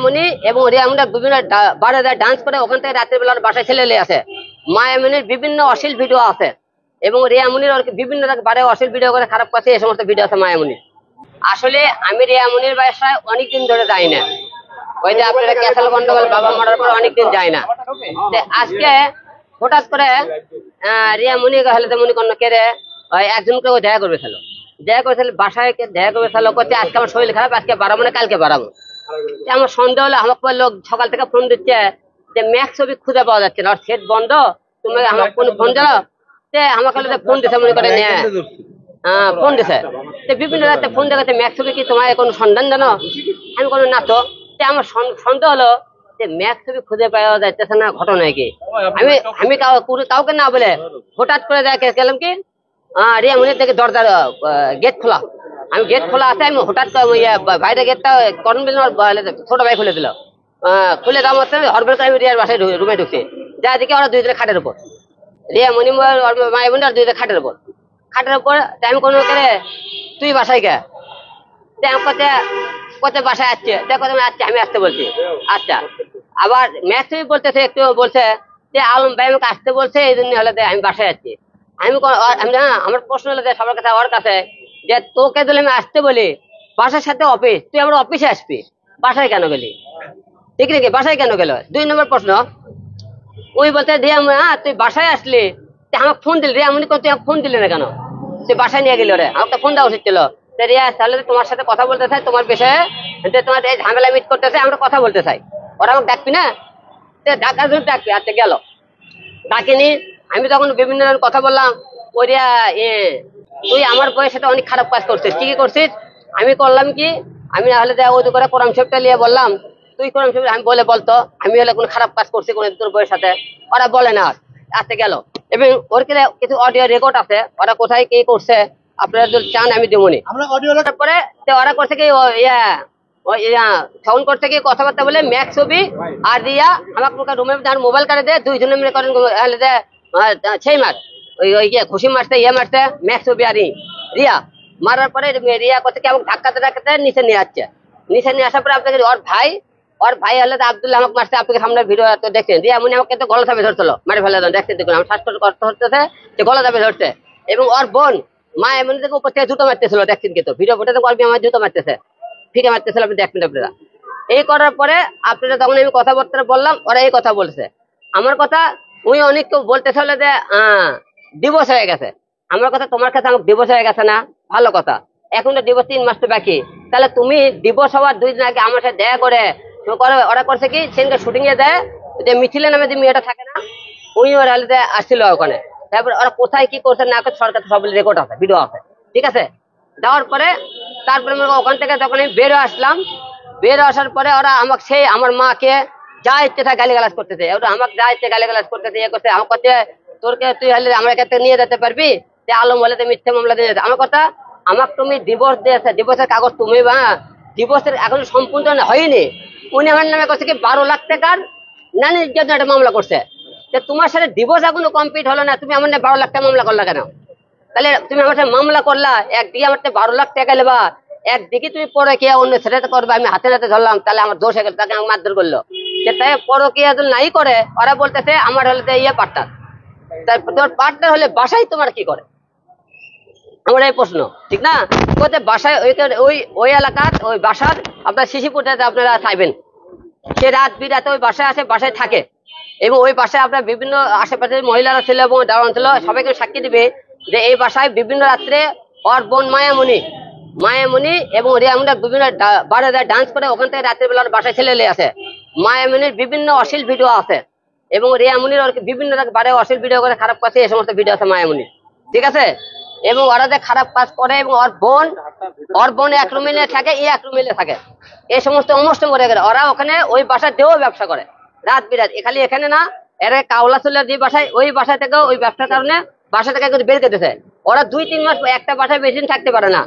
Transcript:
মায়ামণি এবং রিয়ামণি বিভিন্ন বারে ডান্স করে ওখান থেকে রাতের বেলা বাসায় ছেলে আসে। মায়ামণির বিভিন্ন অশ্লীল ভিডিও আছে এবং রিয়ামণির বিভিন্ন বারে অশ্লীল ভিডিও করে খারাপ করছে, এই সমস্ত ভিডিও আছে মায়ামণির। আসলে আমি রিয়ামণির বাসায় অনেকদিন ধরে যাই না, ওই যে আপনারা ক্যাসাল গন্ডগোল বাবা মরার পর অনেকদিন যায় না। আজকে হঠাৎ করে রিয়ামণি হলে মনে করেন কেড়ে একজনকে দেখা করবে ছিল, দেখা করেছিল বাসায় দেখা করবে ছিল, করছে আজকে আমার শরীর খারাপ, আজকে বাড়াবো না কালকে বাড়াবো। আমার সন্দেহ হলো, আমাকে লোক সকাল থেকে ফোন দিচ্ছে যে ম্যাক্স ছবি খুঁজে পাওয়া যাচ্ছে না, আর সেট বন্ধ, তুমি আমাকে কোনো ফোন দিল, আমাকে ফোন দিছে মনে করেন ফোন দিছে বিভিন্ন রাতে ফোন দেখাচ্ছে ম্যাক্স ছবি কি তোমার কোনো সন্ধান জানো? আমি কোনো না তো। আমার সন্দেহ হলো যে ম্যাক্স ছবি খুঁজে পাওয়া যাইতেছে না, ঘটনা কি? আমি কাউকে না বলে হঠাৎ করে দেখে গেলাম কি রিয়ামণির থেকে দরজার গেট খোলা, আমি গেট খোলা আছে, আমি হঠাৎ বাইরে গেটটা করন দিল, ছোট ভাই খুলে দিল, খুলে দাম হচ্ছে হরবেল করে আমি রিয়ার বাসায় রুমে ঢুকছি, যা দিকে ওরা দুইজনে খাটের উপর, রিয়ামণি মায়ামণি আর দুইজনে খাটের উপর আমি কোনো করে তুই বাসায় গে কত বাসায় আসছে, দেখো তুমি আসছে, আমি আসতে বলছি আচ্ছা। আবার ম্যাক্স বলতেছে একটু বলছে যে আলম ভাই আমাকে আসতে বলছে, এই জন্য হলে আমি বাসায় যাচ্ছি। আমি আমার প্রশ্ন হলো যে সবার কাছে ওর কাছে যে তোকে দিলে আমি আসতে বলি, বাসার সাথে অফিস, তুই আমার অফিসে আসবি, বাসায় কেন গেলি? ঠিক নাকি? বাসায় কেন গেল? 2 নম্বর প্রশ্ন। ওই বলতে তুই বাসায় আসলি, আমাকে ফোন দিলি, রিয়ামণি তুই আমাকে ফোন দিলি না কেন? তুই বাসায় নিয়ে গেলি, ওরে আমাকে ফোন দেওয়া উচিত ছিল। রিয়া তাহলে তোমার সাথে কথা বলতে চাই, তোমার বিষয়ে তোমার এই ঝামেলা মিট করতে চাই, আমরা কথা বলতে চাই, ওরা আমাকে ডাকবি না? ডাকার জন্য ডাকবি। আচ্ছা গেল, ডাকিনি। আমি তখন বিভিন্ন কথা বললাম, ওরিয়া তুই আমার বইয়ের সাথে অনেক খারাপ কাজ করছিস, কি করছিস? আমি করলাম কি, আমি হলে ওই করে কোরআন শরীফটা নিয়ে বললাম, তুই কোরআন শরীফ, আমি বলে বলতো আমি হলে কোনো খারাপ কাজ করছি কোন তোর বইয়ের সাথে? ওরা বলে না। আসতে গেল এবং ওর কিছু অডিও রেকর্ড আছে, ওরা কোথায় কি করছে আপনারা যদি চান আমি দেবনি। তারপরে ওরা করছে কি ফোন করছে কি কথাবার্তা বলে ম্যাক্স ছবি আর রিয়া আমাকে রুমের মোবাইল কাটে দেয়, দুইজনে মিলে করেন সেই মার ওই খুশি মারছে, মারছে ম্যাক্স ছবি আর রিয়া মারার পরে রিয়া করছে কি আমাকে ধাক্কাতে ধাক্কাতে নিচে নিয়ে যাচ্ছে। নিচে নিয়ে আসার পরে আপনাকে ওর ভাই হলে আব্দুল্লাহ আমাকে মারছে, আপনাকে সামনে ভিডিও দেখছেন, রিয়া মনে আমাকে তো গলা চাপে ধরছিল, মারি ফেলে দেখছেন, দেখুন আমার শ্বাসকষ্ট করতে হচ্ছে যে গলা চাপে ধরছে। এবং ওর বোন মা এমনি থেকে উপর থেকে জুতো মারতেছিল, দেখছেন কিন্তু ভিডিও ফোটে আমার জুতো মারতেছে, ফিরে মারতেছিল, আপনি দেখবেন আপনারা। এই করার পরে আপনারা তখন আমি কথাবার্তা বললাম, ওরা এই কথা বলছে আমার কথা, উনি অনেক কেউ বলতেছে হলে যে ডিভোর্স হয়ে গেছে। আমার কথা তোমার কাছে আমার ডিভোর্স হয়ে গেছে না, ভালো কথা, এখন তো ডিভোর্স 3 মাস তো বাকি, তাহলে তুমি ডিভোর্স হওয়ার 2 দিন আগে আমার সাথে দেখা করে ওরা করছে কি সেদিনকে শুটিং এ দেয় যে মিছিলে নামে যে মেয়েটা থাকে না, উনি ওরা আসছিল ওখানে। তারপরে ওরা কোথায় কি করছে না করছে সরকার সব রেকর্ড আছে, ভিডিও আছে, ঠিক আছে। দেওয়ার পরে তারপরে ওখান থেকে যখন আমি বেরো আসলাম, বেরো আসার পরে ওরা আমাকে আমার মাকে যা ইচ্ছে তা গালিগালাজ করতেছে, ওরা আমাকে যা ইচ্ছে গালিগালাজ করতেছে, করছে আমার কাছে তোরকে তুই হলে আমার কাছে নিয়ে যেতে পারবি, যে আলম বলে তুমি মিথ্যে মামলা দিয়ে যেতে। আমার কথা, আমাকে তুমি ডিভোর্স দিয়েছে, ডিভোর্সের কাগজ তুমি ডিভোর্সের এখন সম্পূর্ণ হয়নি, উনি আমার নামে করছে কি 12 লাখ টাকার নানির জন্য একটা মামলা করছে, যে তোমার সাথে ডিভোর্স এখনো কমপ্লিট হলো না, তুমি আমার 12 লাখ টাকা মামলা করলা কেন? তাহলে তুমি আমার সাথে মামলা করলা, একদিকে আমার 12 লাখ টাকা নেবা, একদিকে তুমি পরকিয়া অন্য ছেলেটা করবে, আমি হাতে হাতে ধরলাম, তাহলে আমার দোষ হয়ে গেল, তাকে আমাকে মারধর করলো। তাই পরকিয়া যদি নাই করে ওরা বলতেছে আমার হলে পার্টনার, তোর পার্টনার হলে বাসায় তোমার কি করে? আমার এই প্রশ্ন, ঠিক না? বাসায় ওই এলাকার ওই বাসার আপনার শিশিপুরতে আপনারা চাইবেন, সে রাত বিরাতে ওই বাসায় আসে, বাসায় থাকে এবং ওই বাসায় আপনার বিভিন্ন আশেপাশের মহিলারা ছিল এবং দাঁড়ান ছিল, সবাইকে সাক্ষী দিবে যে এই বাসায় বিভিন্ন রাত্রে ওর বোন মায়ামণি এবং রিয়ামণি বিভিন্ন বারে ডান্স করে ওখান থেকে রাত্রের বেলা বাসায় ছেলে আসে। মায়ামণির বিভিন্ন অশ্লীল ভিডিও আছে এবং রিয়ামণির বিভিন্ন বারে অশ্লীল ভিডিও করে খারাপ কাছে, এই সমস্ত ভিডিও আছে মায়ামণির, ঠিক আছে। এবং ওরা যে খারাপ কাজ করে এবং ওর বোন এক রুমে থাকে, এক রুমে থাকে, এই সমস্ত অনুষ্ঠান করে গেলে ওরা ওখানে ওই বাসায় দেও ব্যবসা করে রাত বিরাত। খালি এখানে না, এরা কাউলা চলে যে বাসায়, ওই বাসা থেকে ওই ব্যবসার কারণে বাসা থেকে বের করতেছে। ওরা 2-3 মাস একটা বাসায় বেশি দিন থাকতে পারে না,